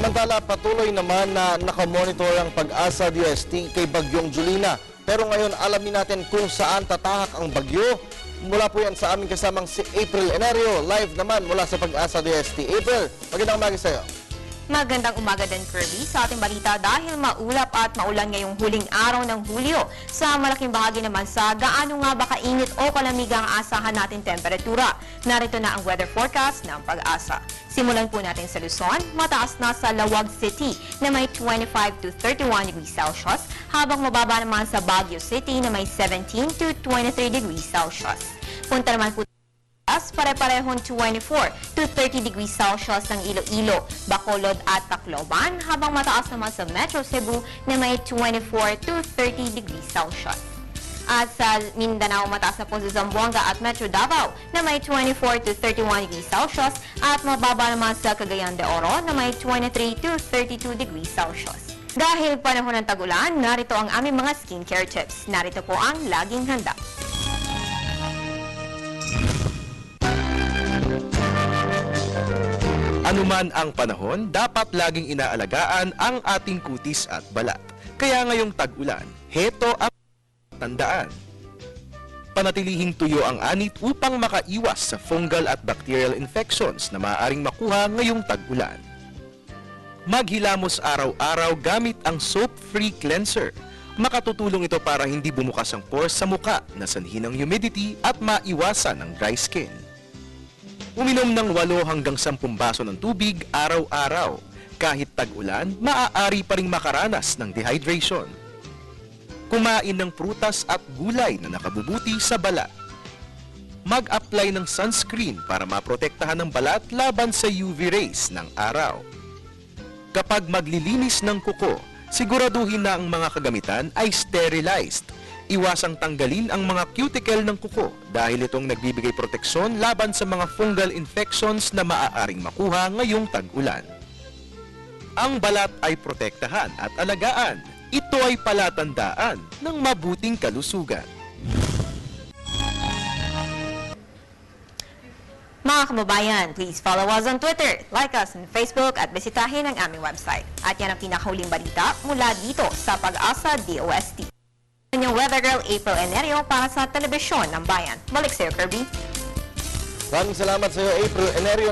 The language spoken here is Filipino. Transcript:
Samantala, patuloy naman na nakamonitor ang Pag-asa DST kay Bagyong Julina. Pero ngayon, alamin natin kung saan tatahak ang bagyo. Mula po yan sa aming kasamang si April Enerio. Live naman mula sa Pag-asa DST. April, magandang umaga sa'yo. Magandang umaga din, Kirby, sa ating balita dahil maulap at maulan ngayong huling araw ng Hulyo. Sa malaking bahagi naman sa gaano nga ba kainit o kalamig ang asahan natin temperatura. Narito na ang weather forecast ng Pag-asa. Simulan po natin sa Luzon, mataas na sa Lawag City na may 25 to 31 degrees Celsius, habang mababa naman sa Baguio City na may 17 to 23 degrees Celsius. Punta naman po pare-parehong 24 to 30 degrees Celsius ng Iloilo, Bacolod at Tacloban, habang mataas naman sa Metro Cebu na may 24 to 30 degrees Celsius. At sa Mindanao, mataas na po sa Zamboanga at Metro Davao na may 24 to 31 degrees Celsius at mababa naman sa Cagayan de Oro na may 23 to 32 degrees Celsius. Dahil panahon ng tag-ulan, narito ang aming mga skincare tips. Narito po ang laging handa. Anuman ang panahon, dapat laging inaalagaan ang ating kutis at balat. Kaya ngayong tag-ulan, heto ang tandaan. Panatilihing tuyo ang anit upang makaiwas sa fungal at bacterial infections na maaaring makuha ngayong tag-ulan. Maghilamos araw-araw gamit ang soap-free cleanser. Makatutulong ito para hindi bumukas ang pores sa muka na sanhi ng humidity at maiwasan ang dry skin. Uminom ng 8 hanggang 10 baso ng tubig araw-araw. Kahit tag-ulan, maaari pa ring makaranas ng dehydration. Kumain ng prutas at gulay na nakabubuti sa balat. Mag-apply ng sunscreen para maprotektahan ng balat laban sa UV rays ng araw. Kapag maglilinis ng kuko, siguraduhin na ang mga kagamitan ay sterilized. Iwasang tanggalin ang mga cuticle ng kuko dahil itong nagbibigay proteksyon laban sa mga fungal infections na maaaring makuha ngayong tag-ulan. Ang balat ay protektahan at alagaan. Ito ay palatandaan ng mabuting kalusugan. Mga kababayan, please follow us on Twitter, like us on Facebook at bisitahin ang aming website. At yan ang pinakahuling balita mula dito sa Pag-asa DOST. Yung Weather Girl April Enerio para sa Telebisyon ng Bayan. Balik sa'yo, Kirby. Maraming salamat sa iyo, April Enerio.